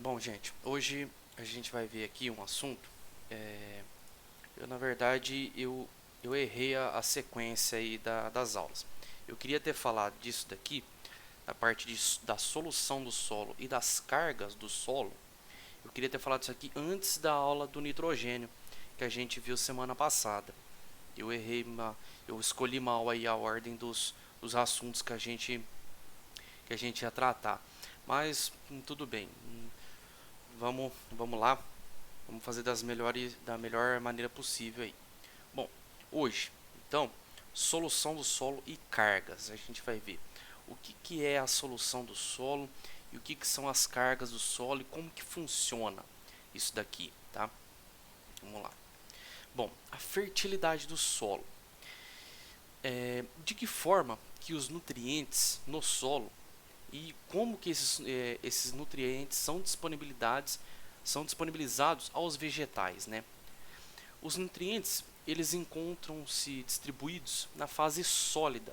Bom, gente, hoje a gente vai ver aqui um assunto. Na verdade, eu errei a sequência aí das aulas. Eu queria ter falado disso daqui, da parte da solução do solo e das cargas do solo. Eu queria ter falado isso aqui antes da aula do nitrogênio, que a gente viu semana passada. Eu errei, eu escolhi mal aí a ordem dos assuntos que a gente ia tratar. Mas tudo bem. Vamos lá. Vamos fazer da melhor maneira possível aí. Bom, hoje, então, solução do solo e cargas. A gente vai ver o que é a solução do solo e o que são as cargas do solo e como que funciona isso daqui, tá? Vamos lá. Bom, a fertilidade do solo. De que forma que os nutrientes no solo e como que esses nutrientes são disponibilizados aos vegetais, né? Os nutrientes eles encontram-se distribuídos na fase sólida,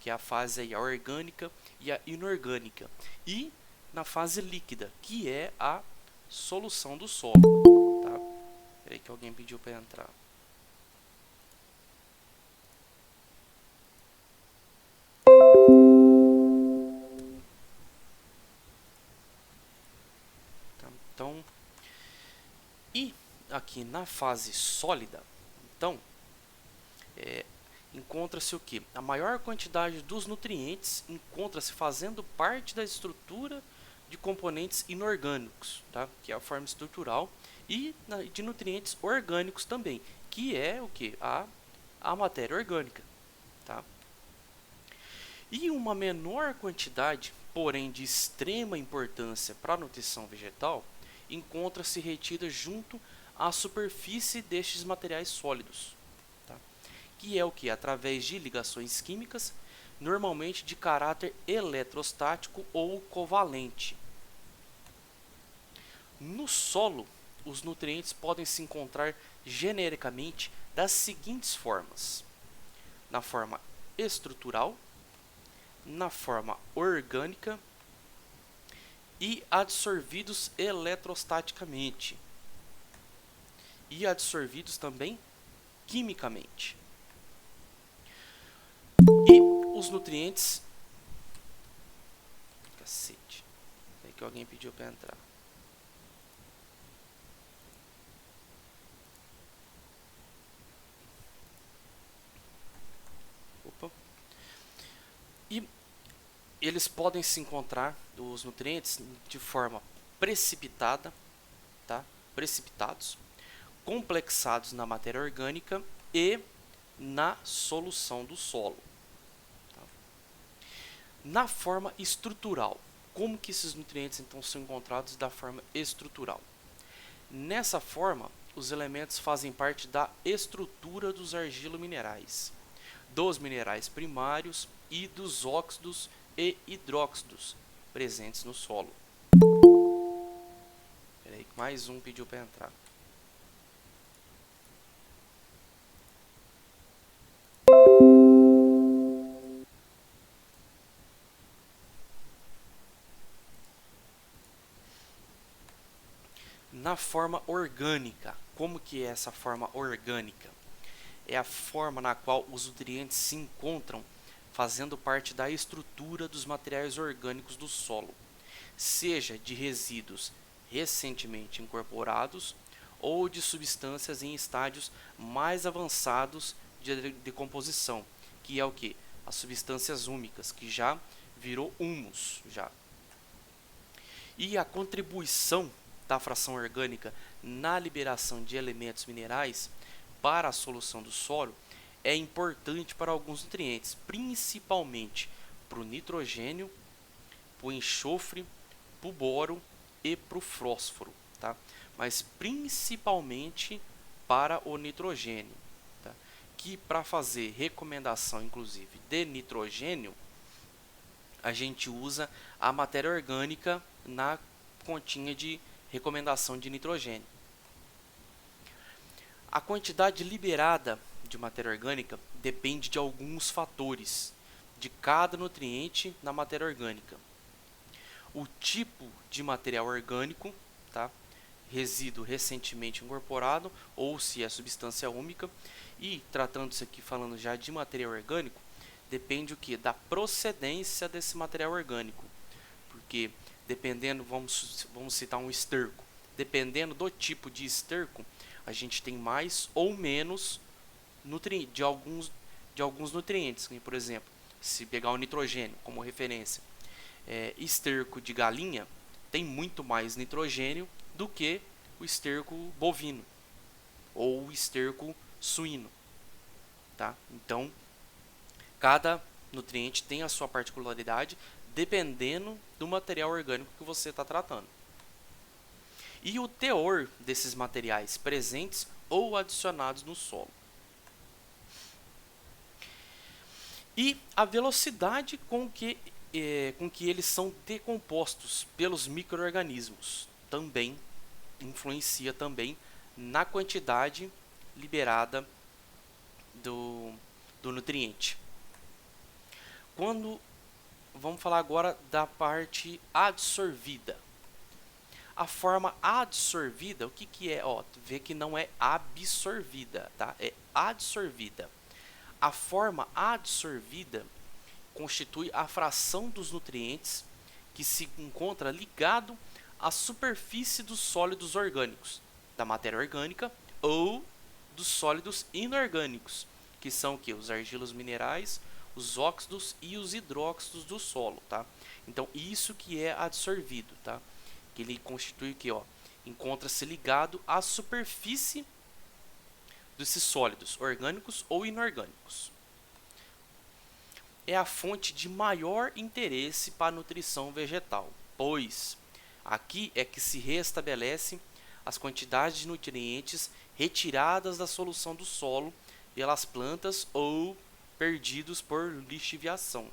que é a fase aí, a orgânica e a inorgânica, e na fase líquida, que é a solução do solo. Tá? Peraí que alguém pediu para entrar. Tá? Então, e aqui na fase sólida, então, encontra-se o que? A maior quantidade dos nutrientes encontra-se fazendo parte da estrutura de componentes inorgânicos, tá? Que é a forma estrutural, e de nutrientes orgânicos também, que é o que? A matéria orgânica. Tá? E uma menor quantidade, porém de extrema importância para a nutrição vegetal, encontra-se retida junto à superfície destes materiais sólidos, tá? Que é o que? Através de ligações químicas, normalmente de caráter eletrostático ou covalente. No solo, os nutrientes podem se encontrar genericamente das seguintes formas: na forma estrutural, na forma orgânica e adsorvidos eletrostaticamente, e adsorvidos também quimicamente. E os nutrientes. Cacete. É que alguém pediu para entrar. Opa. E eles podem se encontrar, os nutrientes, de forma precipitada, tá? Precipitados, complexados na matéria orgânica e na solução do solo. Tá? Na forma estrutural, como que esses nutrientes então são encontrados da forma estrutural? Nessa forma, os elementos fazem parte da estrutura dos argilominerais, dos minerais primários e dos óxidos e hidróxidos presentes no solo. Peraí, mais um pediu para entrar. Na forma orgânica, como que é essa forma orgânica? É a forma na qual os nutrientes se encontram fazendo parte da estrutura dos materiais orgânicos do solo, seja de resíduos recentemente incorporados ou de substâncias em estádios mais avançados de decomposição, que é o que? As substâncias úmicas, que já virou humus. Já. E a contribuição da fração orgânica na liberação de elementos minerais para a solução do solo é importante para alguns nutrientes, principalmente para o nitrogênio, para o enxofre, para o boro e para o fósforo, tá? Mas principalmente para o nitrogênio, tá? Que para fazer recomendação, inclusive, de nitrogênio, a gente usa a matéria orgânica na continha de recomendação de nitrogênio. A quantidade liberada de matéria orgânica depende de alguns fatores de cada nutriente na matéria orgânica. o tipo de material orgânico, tá? Resíduo recentemente incorporado ou se é substância úmica. E tratando-se aqui, falando já de material orgânico, depende o que? Da procedência desse material orgânico. Porque dependendo, vamos citar um esterco, dependendo do tipo de esterco, a gente tem mais ou menos de alguns nutrientes. Por exemplo, se pegar o nitrogênio como referência, esterco de galinha tem muito mais nitrogênio do que o esterco bovino ou o esterco suíno, tá? Então, cada nutriente tem a sua particularidade dependendo do material orgânico que você está tratando. E o teor desses materiais presentes ou adicionados no solo. E a velocidade com que eles são decompostos pelos micro-organismos também influencia também na quantidade liberada do nutriente. Vamos falar agora da parte adsorvida. A forma adsorvida, o que é? Vê que não é absorvida, tá? É adsorvida. A forma adsorvida constitui a fração dos nutrientes que se encontra ligado à superfície dos sólidos orgânicos, da matéria orgânica ou dos sólidos inorgânicos, que são o quê? Os argilos minerais, os óxidos e os hidróxidos do solo, tá? Então, isso que é adsorvido, tá? Que ele constitui o quê? Encontra-se ligado à superfície desses sólidos, orgânicos ou inorgânicos. É a fonte de maior interesse para a nutrição vegetal, pois aqui é que se restabelece as quantidades de nutrientes retiradas da solução do solo pelas plantas ou perdidos por lixiviação.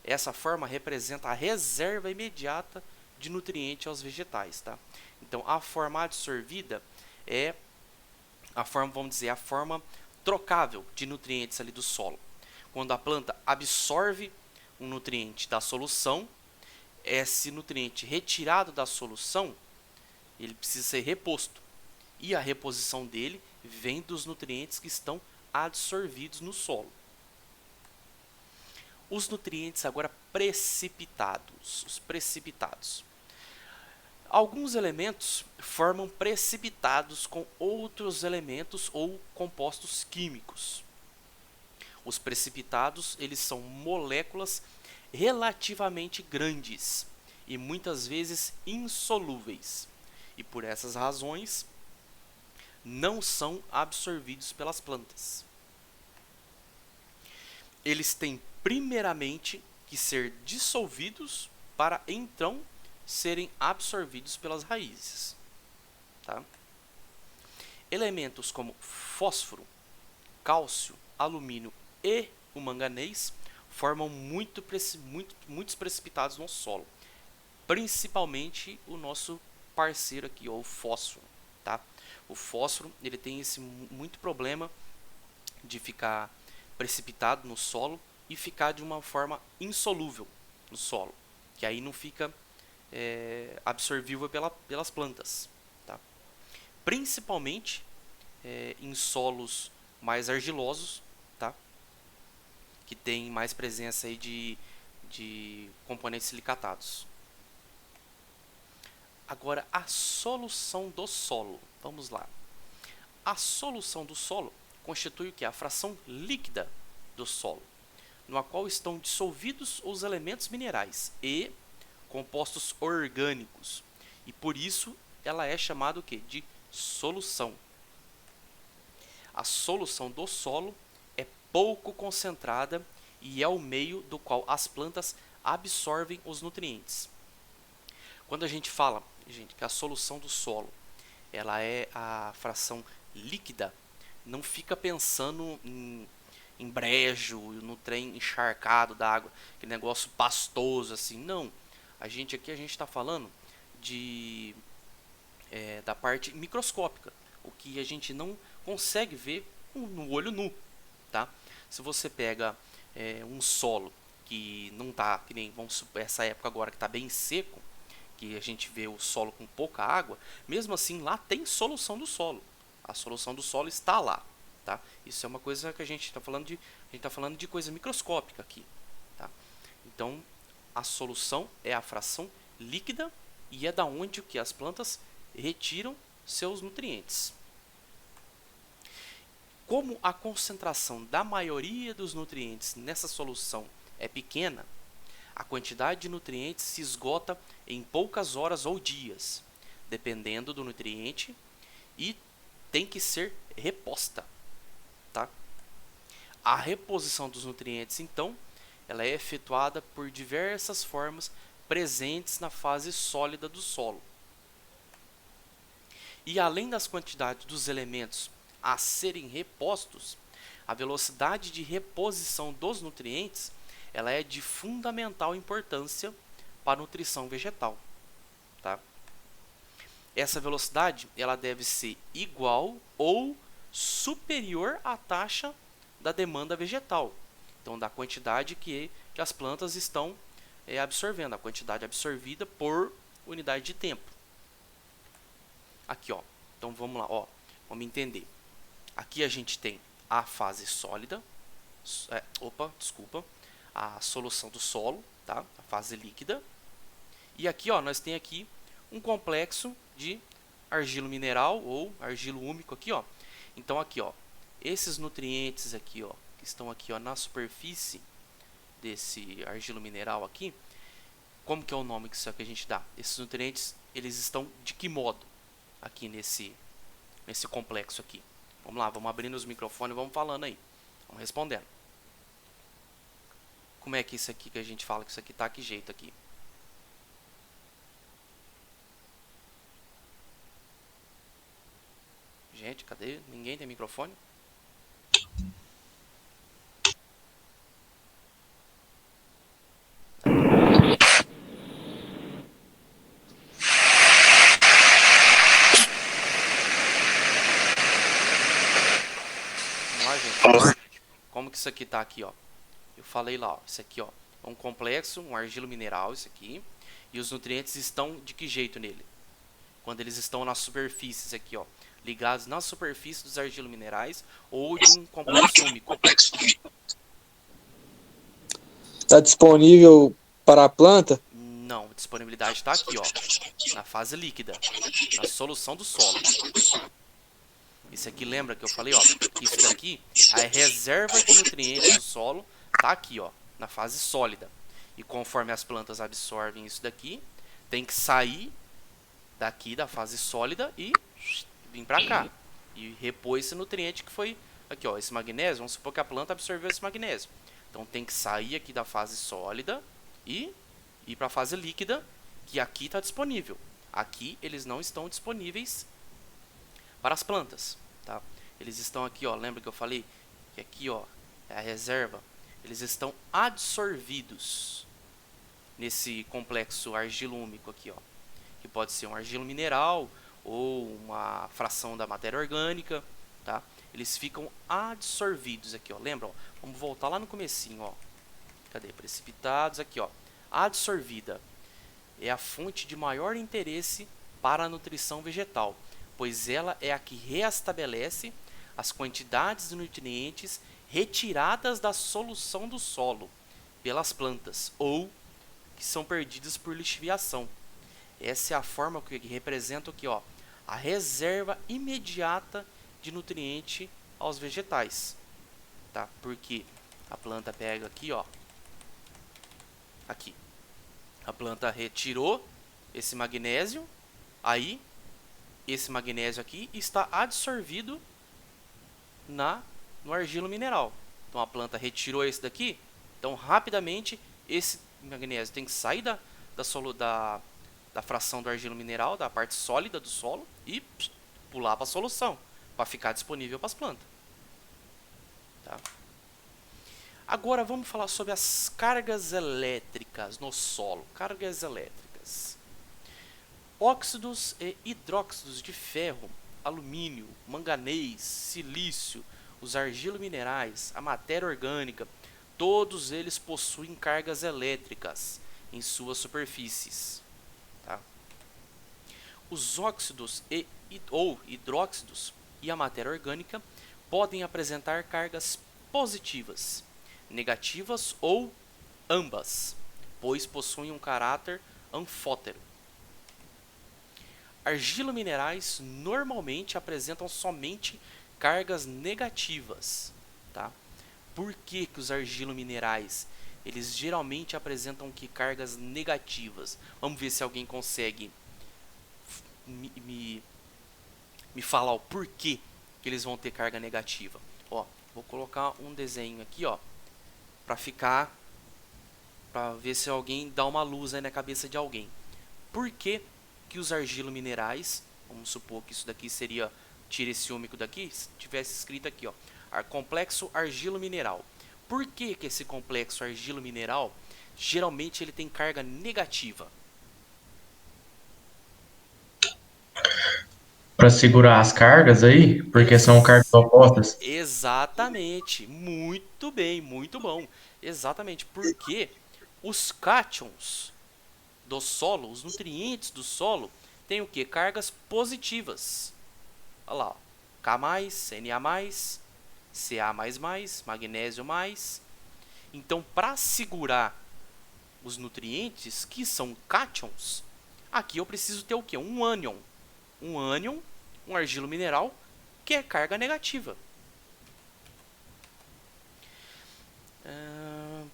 Essa forma representa a reserva imediata de nutriente aos vegetais, tá? Então, a forma adsorvida é a forma, vamos dizer, a forma trocável de nutrientes ali do solo. Quando a planta absorve um nutriente da solução, esse nutriente retirado da solução, ele precisa ser reposto. E a reposição dele vem dos nutrientes que estão adsorvidos no solo. Os nutrientes agora precipitados. Os precipitados. Alguns elementos formam precipitados com outros elementos ou compostos químicos. Os precipitados, eles são moléculas relativamente grandes e muitas vezes insolúveis. E por essas razões, não são absorvidos pelas plantas. Eles têm primeiramente que ser dissolvidos para então serem absorvidos pelas raízes. Tá? Elementos como fósforo, cálcio, alumínio e o manganês formam muitos precipitados no solo, principalmente o nosso parceiro aqui, o fósforo. Tá? O fósforo ele tem muito problema de ficar precipitado no solo e ficar de uma forma insolúvel no solo, que aí não fica absorvível pelas plantas, tá? Principalmente em solos mais argilosos, tá? Que tem mais presença aí de componentes silicatados. Agora, a solução do solo. Vamos lá. A solução do solo constitui o que? A fração líquida do solo, no qual estão dissolvidos os elementos minerais e compostos orgânicos. E por isso ela é chamada o quê? De solução. A solução do solo é pouco concentrada e é o meio do qual as plantas absorvem os nutrientes. Quando a gente fala, gente, que a solução do solo ela é a fração líquida, não fica pensando em brejo, no trem encharcado da água, aquele negócio pastoso assim, não. A gente está falando da parte microscópica, o que a gente não consegue ver no olho nu, tá? Se você pega um solo que não tá, que nem vamos supor, essa época agora que está bem seco, que a gente vê o solo com pouca água, mesmo assim lá tem solução do solo. A solução do solo está lá, tá? Isso é uma coisa que a gente está falando de coisa microscópica aqui, tá? Então, a solução é a fração líquida e é da onde que as plantas retiram seus nutrientes. Como a concentração da maioria dos nutrientes nessa solução é pequena, a quantidade de nutrientes se esgota em poucas horas ou dias, dependendo do nutriente, e tem que ser reposta, tá? A reposição dos nutrientes, então, ela é efetuada por diversas formas presentes na fase sólida do solo. E além das quantidades dos elementos a serem repostos, a velocidade de reposição dos nutrientes ela é de fundamental importância para a nutrição vegetal, tá? Essa velocidade ela deve ser igual ou superior à taxa da demanda vegetal, então da quantidade que as plantas estão absorvendo, a quantidade absorvida por unidade de tempo. Aqui, ó. Então vamos lá, ó. Vamos entender. Aqui a gente tem a fase sólida, a solução do solo, tá? A fase líquida. E aqui, ó, nós tem aqui um complexo de argilo mineral ou argilo úmico aqui, ó. Então aqui, ó, esses nutrientes aqui, ó, que estão aqui, ó, na superfície desse argilo mineral aqui, como que é o nome que isso aqui a gente dá? Esses nutrientes, eles estão de que modo aqui nesse complexo aqui? Vamos lá, vamos abrindo os microfones e vamos falando aí. Vamos respondendo. Como é que isso aqui que a gente fala que isso aqui tá que jeito aqui? Gente, cadê? Ninguém tem microfone? Vamos lá, gente. Como que isso aqui tá aqui, ó? Eu falei lá, ó, isso aqui, ó, é um complexo, um argilo mineral, isso aqui. E os nutrientes estão de que jeito nele? Quando eles estão nas superfícies aqui, ó, ligados na superfície dos argilos minerais ou de um complexo úmico. Está disponível para a planta? Não, a disponibilidade está aqui, ó, na fase líquida, na solução do solo. Isso aqui lembra que eu falei, ó, que isso daqui, a reserva de nutrientes do solo tá aqui, ó, na fase sólida. E conforme as plantas absorvem isso daqui, tem que sair daqui da fase sólida e vir para cá e repor esse nutriente que foi aqui, ó, esse magnésio. Vamos supor que a planta absorveu esse magnésio. Então tem que sair aqui da fase sólida e ir para a fase líquida, que aqui está disponível. Aqui eles não estão disponíveis para as plantas, tá? Eles estão aqui, ó, lembra que eu falei que aqui, ó, é a reserva. Eles estão adsorvidos nesse complexo argilo-úmico aqui, ó, que pode ser um argilo mineral ou uma fração da matéria orgânica, tá? Eles ficam adsorvidos aqui, ó. Lembra, ó? Vamos voltar lá no comecinho, ó. Cadê? Precipitados aqui, ó. Adsorvida é a fonte de maior interesse para a nutrição vegetal, pois ela é a que reestabelece as quantidades de nutrientes retiradas da solução do solo pelas plantas ou que são perdidas por lixiviação. Essa é a forma que representa aqui, ó, a reserva imediata de nutriente aos vegetais, tá? Porque a planta pega aqui, ó, aqui, a planta retirou esse magnésio, aí esse magnésio aqui está adsorvido no argilo mineral. Então a planta retirou esse daqui, então rapidamente esse magnésio tem que sair da fração do argilo mineral, da parte sólida do solo e pular para a solução, para ficar disponível para as plantas. Tá? Agora vamos falar sobre as cargas elétricas no solo. Cargas elétricas. Óxidos e hidróxidos de ferro, alumínio, manganês, silício, os argilos minerais, a matéria orgânica, todos eles possuem cargas elétricas em suas superfícies. Tá? Os óxidos ou hidróxidos e a matéria orgânica podem apresentar cargas positivas, negativas ou ambas, pois possuem um caráter anfótero. Argilominerais normalmente apresentam somente cargas negativas. Tá? Por que os argilominerais eles geralmente apresentam cargas negativas? Vamos ver se alguém consegue me falar o porquê que eles vão ter carga negativa. Ó, vou colocar um desenho aqui, ó, para ver se alguém dá uma luz aí na cabeça de alguém. Por que os argilominerais, vamos supor que isso daqui seria tiresiômico daqui, se tivesse escrito aqui, ó, complexo argilo-mineral. Por que esse complexo argilo-mineral geralmente ele tem carga negativa? Para segurar as cargas aí, porque são cargas opostas. Exatamente, muito bem, muito bom. Exatamente, porque os cátions do solo, os nutrientes do solo, têm o que? Cargas positivas. Olha lá, ó. K+, Na+, Ca++, magnésio+. Então, para segurar os nutrientes, que são cátions, aqui eu preciso ter o que? Um ânion. Um ânion, um argilo mineral, que é carga negativa.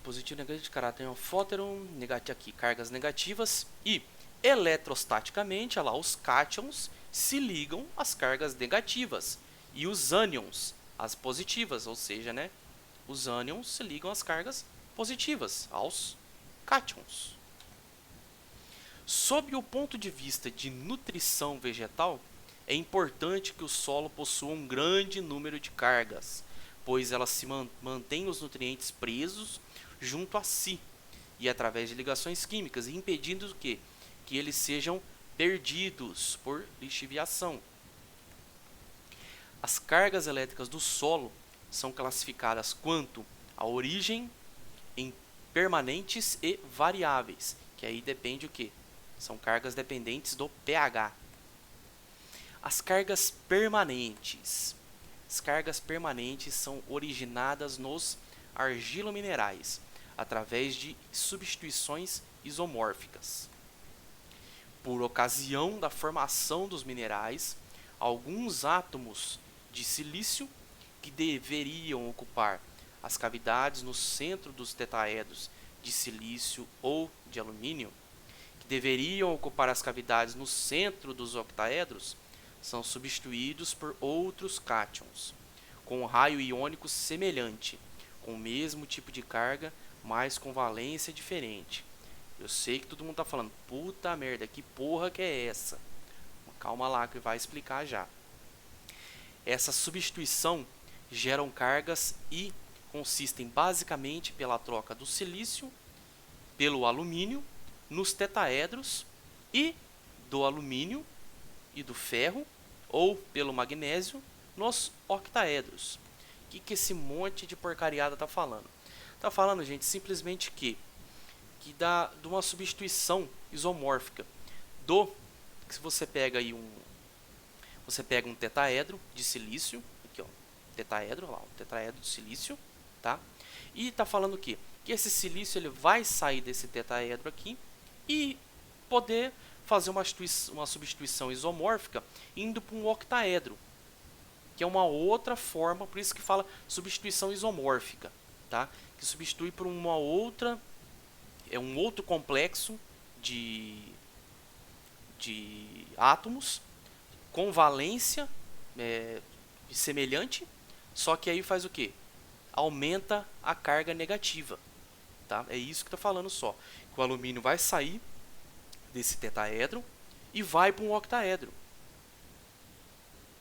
Positivo, negativo, de caráter anfótero, negativo aqui, cargas negativas. E eletrostaticamente, olha lá, os cátions se ligam às cargas negativas e os ânions às positivas, ou seja, né, os ânions se ligam às cargas positivas, aos cátions. Sob o ponto de vista de nutrição vegetal, é importante que o solo possua um grande número de cargas, pois elas se mantêm os nutrientes presos junto a si e através de ligações químicas, impedindo que eles sejam perdidos por lixiviação. As cargas elétricas do solo são classificadas quanto à origem em permanentes e variáveis, que aí depende o que? São cargas dependentes do pH. As cargas permanentes. As cargas permanentes são originadas nos argilominerais através de substituições isomórficas. Por ocasião da formação dos minerais, alguns átomos de silício que deveriam ocupar as cavidades no centro dos tetraedros de silício ou de alumínio, que deveriam ocupar as cavidades no centro dos octaedros, são substituídos por outros cátions, com um raio iônico semelhante, com o mesmo tipo de carga, mas com valência diferente. Eu sei que todo mundo está falando, puta merda, que porra que é essa? Calma lá que vai explicar já. Essa substituição geram cargas e consistem basicamente pela troca do silício pelo alumínio nos tetraedros e do alumínio e do ferro ou pelo magnésio nos octaedros. O que esse monte de porcariada está falando? Está falando, gente, simplesmente que dá de uma substituição isomórfica que se você pega aí um tetraedro de silício, aqui ó, tetraedro, lá, um tetraedro de silício, tá? E tá falando o quê? Que esse silício ele vai sair desse tetraedro aqui e poder fazer uma substituição isomórfica indo para um octaedro, que é uma outra forma, por isso que fala substituição isomórfica, tá? Que substitui por um outro complexo de átomos com valência semelhante, só que aí faz o que? Aumenta a carga negativa, tá? É isso que está falando só. Que o alumínio vai sair desse tetraedro e vai para um octaedro.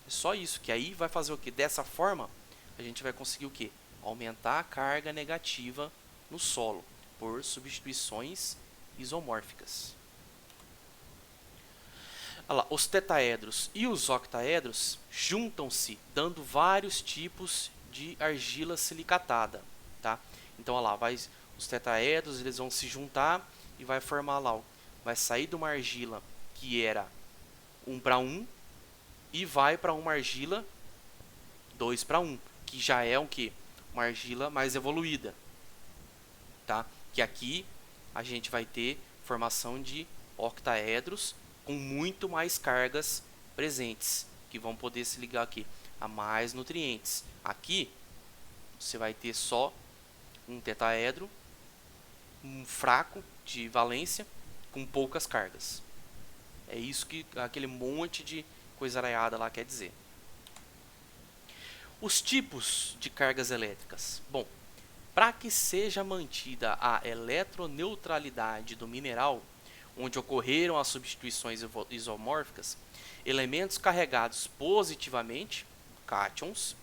É só isso, que aí vai fazer o que? Dessa forma, a gente vai conseguir o que? Aumentar a carga negativa no solo por substituições isomórficas. Olha lá, os tetraedros e os octaedros juntam-se, dando vários tipos de argila silicatada, tá? Então, olha lá, os tetraedros eles vão se juntar e vai formar lá, vai sair de uma argila que era 1:1 e vai para uma argila 2:1, que já é o que? Uma argila mais evoluída, tá? Que aqui a gente vai ter formação de octaedros com muito mais cargas presentes, que vão poder se ligar aqui a mais nutrientes. Aqui você vai ter só um tetaedro, um fraco de valência, com poucas cargas. É isso que aquele monte de coisa araiada lá quer dizer. Os tipos de cargas elétricas. Bom, para que seja mantida a eletroneutralidade do mineral, onde ocorreram as substituições isomórficas, elementos carregados positivamente, cátions,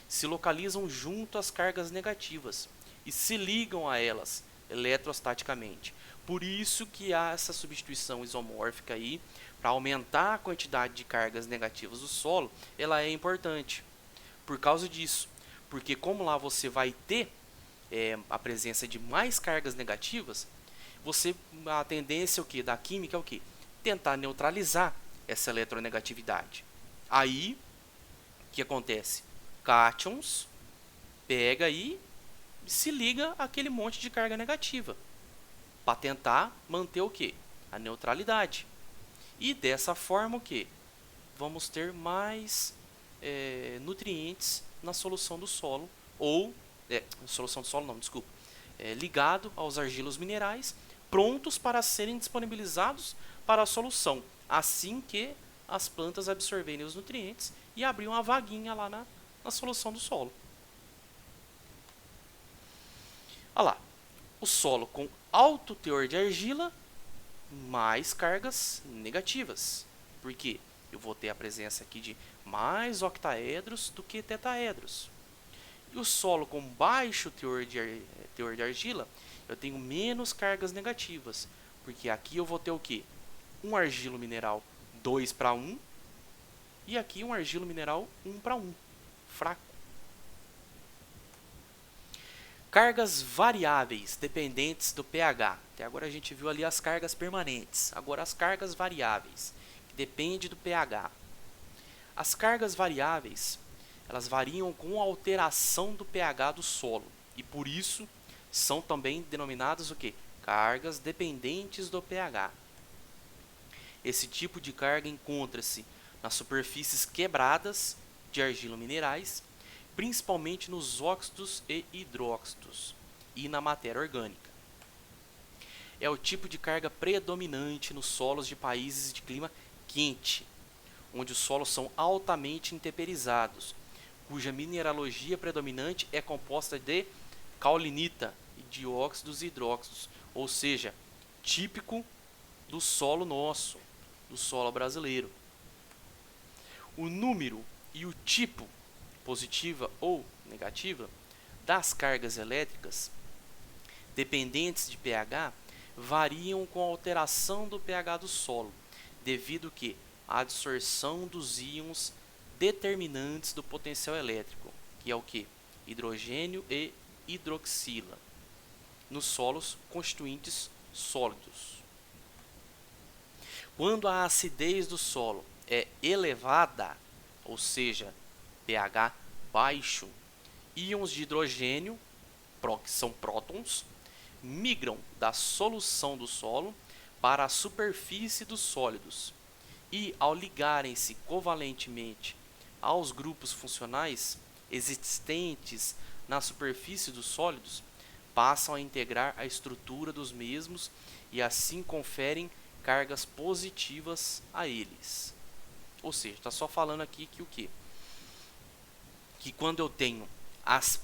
se localizam junto às cargas negativas e se ligam a elas eletrostaticamente. Por isso que há essa substituição isomórfica aí, para aumentar a quantidade de cargas negativas do solo, ela é importante. Por causa disso, porque como lá você vai ter a presença de mais cargas negativas, a tendência da química é o quê? Tentar neutralizar essa eletronegatividade. Aí, o que acontece? Cátions pega e se liga àquele monte de carga negativa para tentar manter o quê? A neutralidade. E dessa forma o quê? Vamos ter mais nutrientes na solução do solo, ou solução do solo não, desculpa, ligado aos argilos minerais, prontos para serem disponibilizados para a solução, assim que as plantas absorverem os nutrientes e abrir uma vaguinha lá na solução do solo. Olha lá, o solo com alto teor de argila, mais cargas negativas. Por quê? Eu vou ter a presença aqui de mais octaedros do que tetaedros. E o solo com baixo teor de argila, eu tenho menos cargas negativas. Porque aqui eu vou ter o quê? Um argilo mineral 2:1 e aqui um argilo mineral 1:1, fraco. Cargas variáveis dependentes do pH. Até agora a gente viu ali as cargas permanentes. Agora as cargas variáveis, que dependem do pH. As cargas variáveis, elas variam com a alteração do pH do solo. E por isso são também denominadas o quê? Cargas dependentes do pH. Esse tipo de carga encontra-se nas superfícies quebradas de argila minerais, principalmente nos óxidos e hidróxidos e na matéria orgânica. É o tipo de carga predominante nos solos de países de clima quente, onde os solos são altamente intemperizados, cuja mineralogia predominante é composta de caulinita e de óxidos e hidróxidos, ou seja, típico do solo nosso, do solo brasileiro. O número e o tipo, positiva ou negativa, das cargas elétricas dependentes de pH variam com a alteração do pH do solo, devido que a adsorção dos íons determinantes do potencial elétrico, que é o que? Hidrogênio e hidroxila, nos solos constituintes sólidos. Quando a acidez do solo é elevada, ou seja, pH baixo, íons de hidrogênio, que são prótons, migram da solução do solo para a superfície dos sólidos e, ao ligarem-se covalentemente aos grupos funcionais existentes na superfície dos sólidos, passam a integrar a estrutura dos mesmos e assim conferem cargas positivas a eles. Ou seja, está só falando aqui que o quê? Que quando eu tenho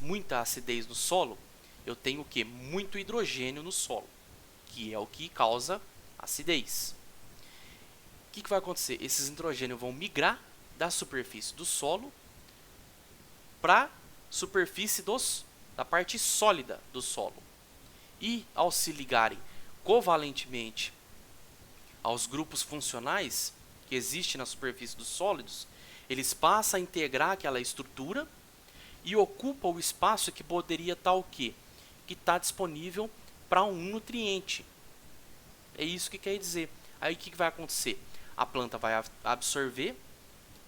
muita acidez no solo, eu tenho o quê? Muito hidrogênio no solo, que é o que causa acidez. O que vai acontecer? Esses hidrogênios vão migrar da superfície do solo para a superfície da parte sólida do solo. E ao se ligarem covalentemente aos grupos funcionais que existem na superfície dos sólidos, eles passam a integrar aquela estrutura e ocupam o espaço que poderia estar o quê? Que e está disponível para um nutriente. É isso que quer dizer. Aí o que vai acontecer? A planta vai absorver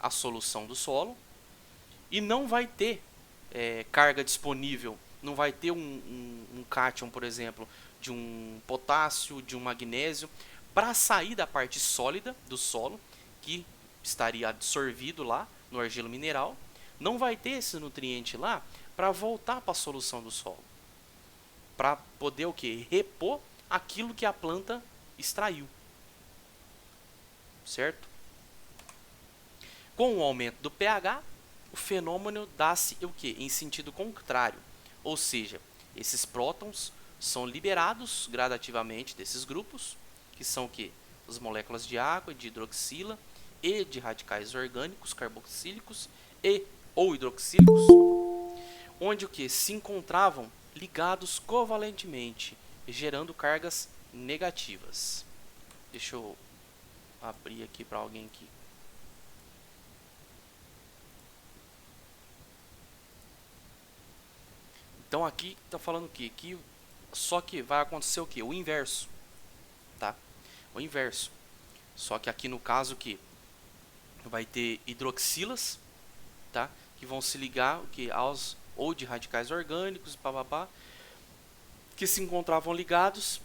a solução do solo e não vai ter carga disponível. Não vai ter um cátion, por exemplo, de um potássio, de um magnésio, para sair da parte sólida do solo, que estaria absorvido lá no argilo mineral. Não vai ter esse nutriente lá para voltar para a solução do solo. Para poder o quê? Repor aquilo que a planta extraiu. Certo? Com o aumento do pH, o fenômeno dá-se o quê? Em sentido contrário. Ou seja, esses prótons são liberados gradativamente desses grupos, que são o quê? As moléculas de água, de hidroxila e de radicais orgânicos carboxílicos e ou hidroxílicos, onde o que? Se encontravam ligados covalentemente, gerando cargas negativas. Deixa eu abrir aqui para alguém que então aqui está falando o quê? Que só que vai acontecer o quê? O inverso, tá? O inverso. Só que aqui no caso que vai ter hidroxilas, tá? Que vão se ligar o que aos ou de radicais orgânicos, papapá, que se encontravam ligados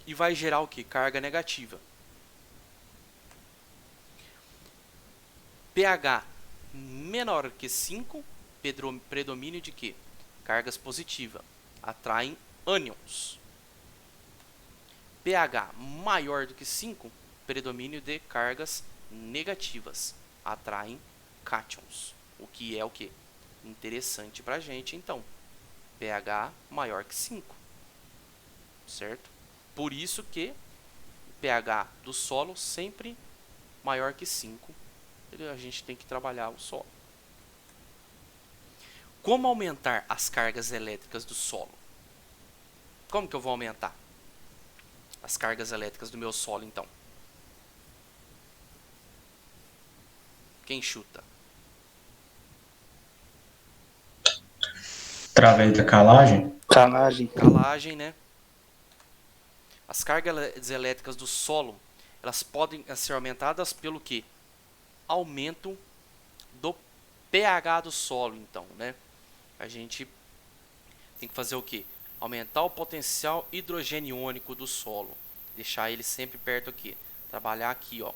e vai gerar o que? Carga negativa. pH menor que 5, predomínio de quê? Cargas positivas, atraem ânions. pH maior do que 5, predomínio de cargas negativas, atraem cátions. O que é o que? Interessante para a gente, então. pH maior que 5, certo? Por isso que o pH do solo sempre maior que 5, a gente tem que trabalhar o solo. Como aumentar as cargas elétricas do solo? Como que eu vou aumentar as cargas elétricas do meu solo, então? Quem chuta? Através da calagem? Calagem, né? As cargas elétricas do solo, elas podem ser aumentadas pelo quê? Aumento do pH do solo, então, né? A gente tem que fazer o quê? Aumentar o potencial hidrogeniônico do solo. Deixar ele sempre perto aqui. Trabalhar aqui, ó.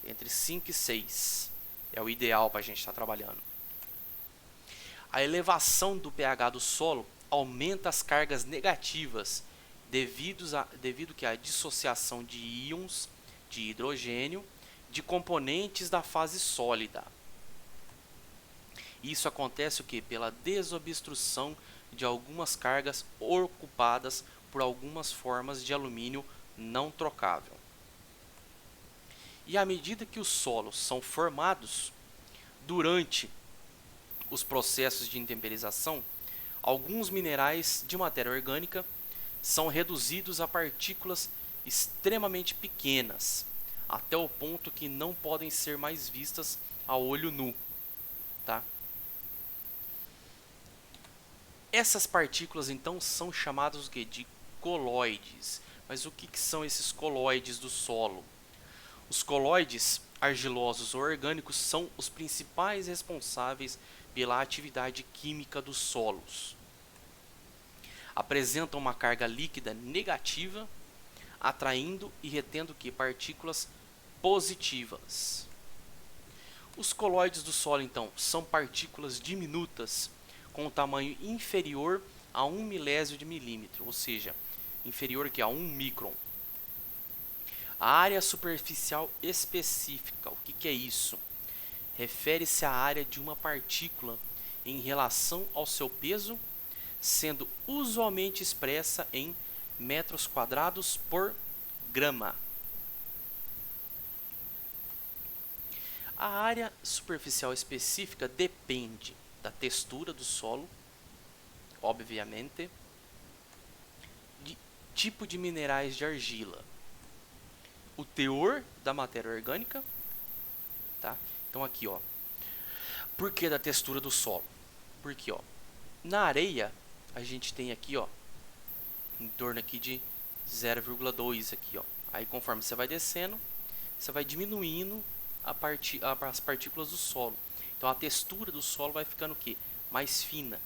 Entre 5 e 6. É o ideal para a gente estar trabalhando. A elevação do pH do solo aumenta as cargas negativas devido que à dissociação de íons de hidrogênio de componentes da fase sólida. Isso acontece o quê? Pela desobstrução de algumas cargas ocupadas por algumas formas de alumínio não trocável. E à medida que os solos são formados durante os processos de intemperização, alguns minerais de matéria orgânica são reduzidos a partículas extremamente pequenas, até o ponto que não podem ser mais vistas a olho nu, tá? Essas partículas então são chamadas de coloides. Mas o que são esses coloides do solo? Os coloides argilosos ou orgânicos são os principais responsáveis pela atividade química dos solos. Apresentam uma carga líquida negativa, atraindo e retendo partículas positivas. Os coloides do solo então são partículas diminutas com tamanho inferior a 1 milésimo de milímetro, ou seja, inferior a 1 micron. A área superficial específica, o que é isso? Refere-se à área de uma partícula em relação ao seu peso, sendo usualmente expressa em metros quadrados por grama. A área superficial específica depende da textura do solo, obviamente, de tipo de minerais de argila, o teor da matéria orgânica, tá? Então aqui, ó, por que da textura do solo? Porque, ó, na areia a gente tem aqui, ó, em torno aqui de 0,2 aqui, ó. Aí conforme você vai descendo, você vai diminuindo as partículas do solo. Então a textura do solo vai ficando o quê? Mais fina.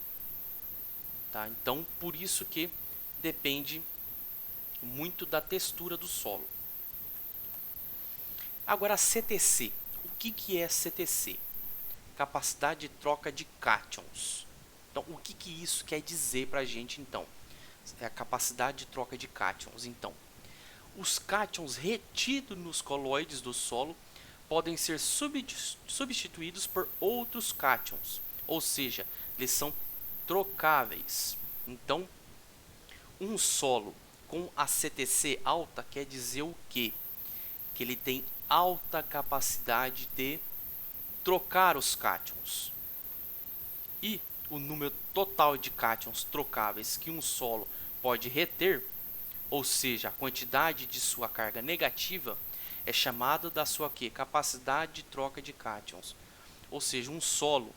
Tá? Então por isso que depende muito da textura do solo. Agora a CTC. O que é CTC? Capacidade de troca de cátions. Então o que isso quer dizer para a gente então? É a capacidade de troca de cátions. Então, os cátions retidos nos coloides do solo podem ser substituídos por outros cátions, ou seja, eles são trocáveis. Então, um solo com a CTC alta quer dizer o quê? Que ele tem alta capacidade de trocar os cátions. E o número total de cátions trocáveis que um solo pode reter, ou seja, a quantidade de sua carga negativa, é chamado da sua capacidade de troca de cátions. Ou seja, um solo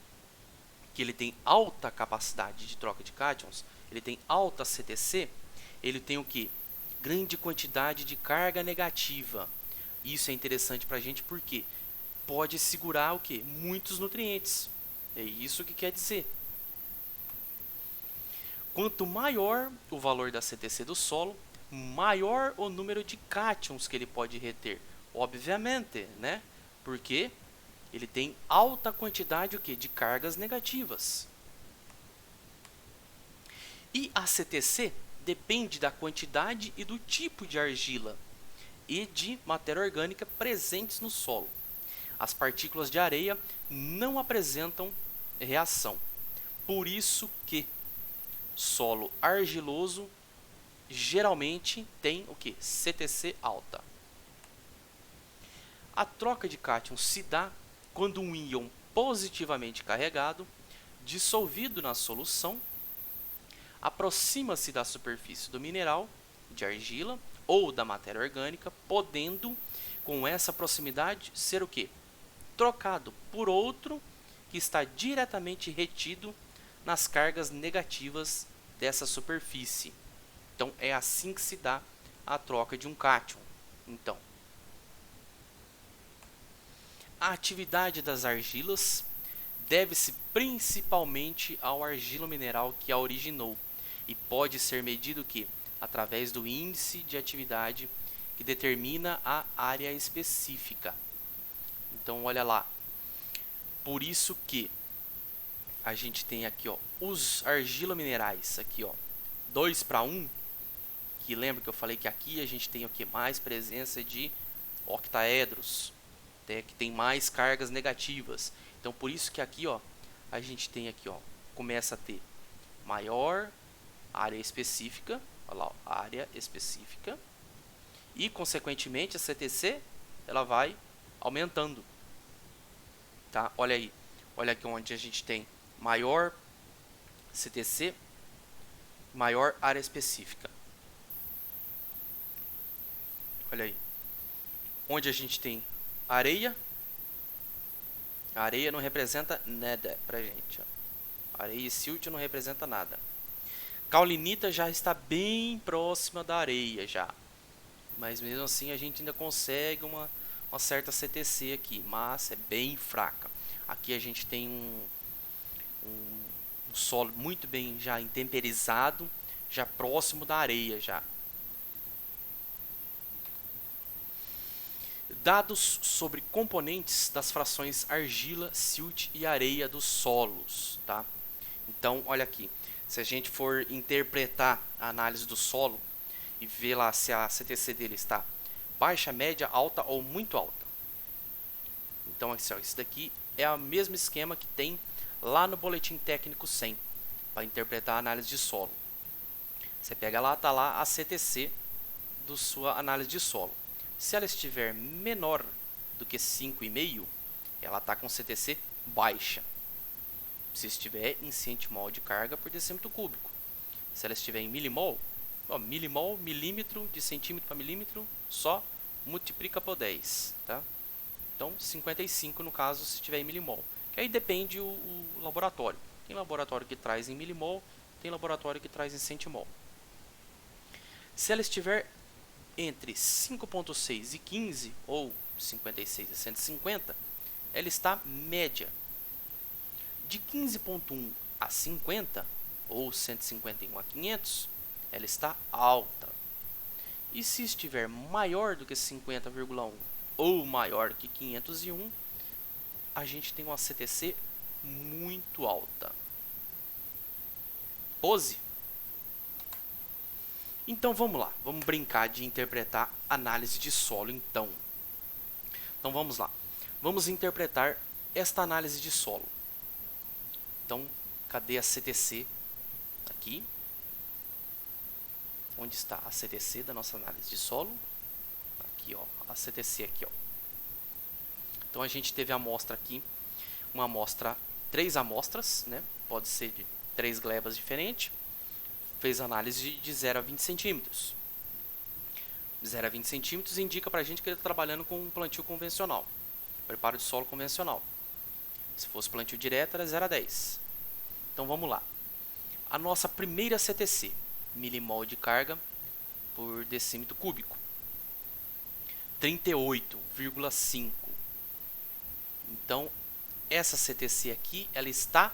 que ele tem alta capacidade de troca de cátions, ele tem alta CTC, ele tem o que? Grande quantidade de carga negativa. Isso é interessante para a gente porque pode segurar o que? Muitos nutrientes. É isso que quer dizer. Quanto maior o valor da CTC do solo, maior o número de cátions que ele pode reter. Obviamente, né? Porque ele tem alta quantidade o quê? De cargas negativas. E a CTC depende da quantidade e do tipo de argila e de matéria orgânica presentes no solo. As partículas de areia não apresentam reação. Por isso que solo argiloso geralmente tem o que? CTC alta. A troca de cátions se dá quando um íon positivamente carregado, dissolvido na solução, aproxima-se da superfície do mineral, de argila ou da matéria orgânica, podendo, com essa proximidade, ser o que? Trocado por outro que está diretamente retido nas cargas negativas dessa superfície. Então, é assim que se dá a troca de um cátion. Então, a atividade das argilas deve-se principalmente ao argila mineral que a originou e pode ser medido através do índice de atividade que determina a área específica. Então, olha lá. Por isso que a gente tem aqui, ó, os argila minerais, aqui, ó, 2:1, que lembra que eu falei que aqui a gente tem o que? Mais presença de octaedros, que tem mais cargas negativas. Então, por isso que aqui, ó, a gente tem aqui, ó, começa a ter maior área específica, olha lá, ó, área específica, e consequentemente a CTC ela vai aumentando, tá? Olha aí, olha aqui onde a gente tem maior CTC, maior área específica. Olha aí, onde a gente tem areia, a areia não representa nada pra gente, ó. Areia e silt não representa nada. Caulinita já está bem próxima da areia já, mas mesmo assim a gente ainda consegue uma certa CTC aqui, mas é bem fraca. Aqui a gente tem um solo muito bem já intemperizado, já próximo da areia já. Dados sobre componentes das frações argila, silt e areia dos solos, tá? Então, olha aqui, se a gente for interpretar a análise do solo e ver lá se a CTC dele está baixa, média, alta ou muito alta. Então, assim, ó, isso daqui é o mesmo esquema que tem lá no boletim técnico 100 para interpretar a análise de solo. Você pega lá, tá lá a CTC da sua análise de solo. Se ela estiver menor do que 5,5, ela está com CTC baixa. Se estiver em centimol de carga por decímetro cúbico. Se ela estiver em milimol, ó, milimol, milímetro, de centímetro para milímetro, só multiplica por 10. Tá? Então, 55 no caso se estiver em milimol. Que aí depende o laboratório. Tem laboratório que traz em milimol, tem laboratório que traz em centimol. Se ela estiver entre 5,6 e 15, ou 56 e 150, ela está média. De 15,1 a 50, ou 151 a 500, ela está alta. E se estiver maior do que 50,1 ou maior que 501, a gente tem uma CTC muito alta. Pose? Então vamos lá, vamos brincar de interpretar análise de solo então. Então vamos lá, vamos interpretar esta análise de solo. Então, cadê a CTC? Aqui. Onde está a CTC da nossa análise de solo? Aqui, ó, a CTC aqui, ó. Então a gente teve a amostra aqui, uma amostra, 3 amostras, né? Pode ser de 3 glebas diferentes. Fez análise de 0 a 20 centímetros. 0 a 20 centímetros indica pra gente que ele está trabalhando com um plantio convencional, preparo de solo convencional. Se fosse plantio direto era 0 a 10. Então vamos lá. A nossa primeira CTC, milimol de carga por decímetro cúbico, 38,5. Então essa CTC aqui, ela está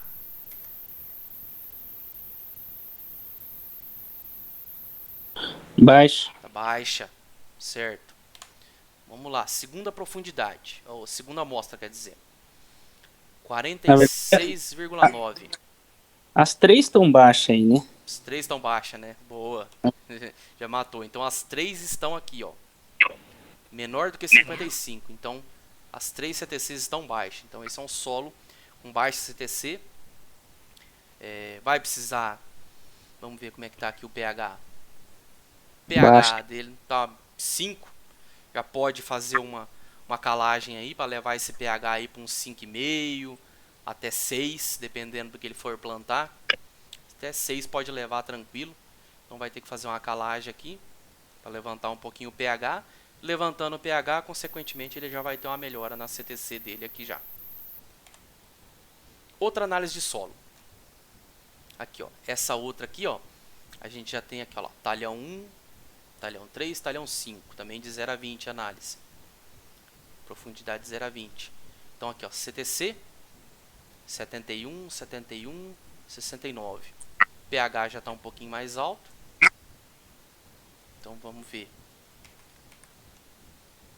Baixa. baixa, certo? Vamos lá, segunda profundidade, ou segunda amostra, quer dizer, 46,9. As 3 estão baixas aí, né? As 3 estão baixas, né? Boa. Já matou. Então as 3 estão aqui, ó. Menor do que 55. Então as 3 CTCs estão baixas. Então esse é um solo com baixa CTC. Vai precisar... Vamos ver como é que tá aqui o pH. O pH Baixo. dele tá 5. Já pode fazer uma calagem aí para levar esse pH aí para uns 5,5 até 6, dependendo do que ele for plantar. Até 6 pode levar tranquilo. Então vai ter que fazer uma calagem aqui para levantar um pouquinho o pH. Levantando o pH, consequentemente ele já vai ter uma melhora na CTC dele aqui já. Outra análise de solo. Aqui, ó. Essa outra aqui, ó. A gente já tem aqui, ó, talhão 1, talhão 3, talhão 5. Também de 0 a 20 análise. Profundidade 0 a 20. Então aqui, ó, CTC 71, 71, 69. pH já está um pouquinho mais alto. Então vamos ver.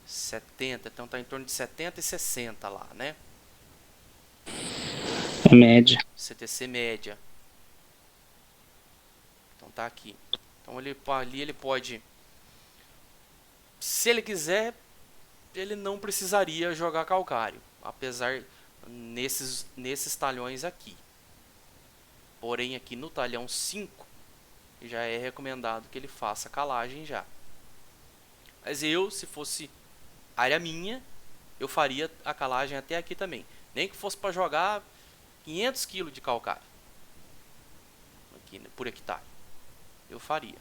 70, então está em torno de 70 e 60 lá, né? É média. CTC média. Então tá aqui. Então ali ele pode, se ele quiser, ele não precisaria jogar calcário, apesar nesses talhões aqui. Porém aqui no talhão 5 já é recomendado que ele faça calagem já. Mas eu, se fosse área minha, eu faria a calagem até aqui também. Nem que fosse para jogar 500 kg de calcário aqui, por hectare. Eu faria.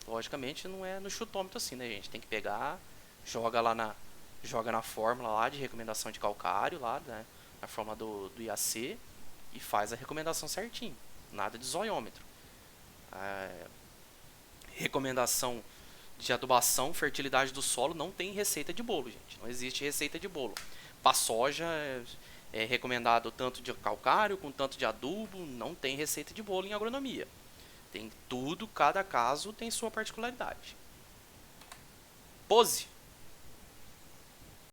Logicamente não é no chutômetro assim, né, gente? Tem que pegar, joga na fórmula lá de recomendação de calcário, lá, né, na fórmula do IAC, e faz a recomendação certinho. Nada de zoiômetro. Recomendação de adubação, fertilidade do solo, não tem receita de bolo, gente. Não existe receita de bolo. Para soja é recomendado tanto de calcário com tanto de adubo, não tem receita de bolo em agronomia. Tem tudo, cada caso tem sua particularidade. Pose.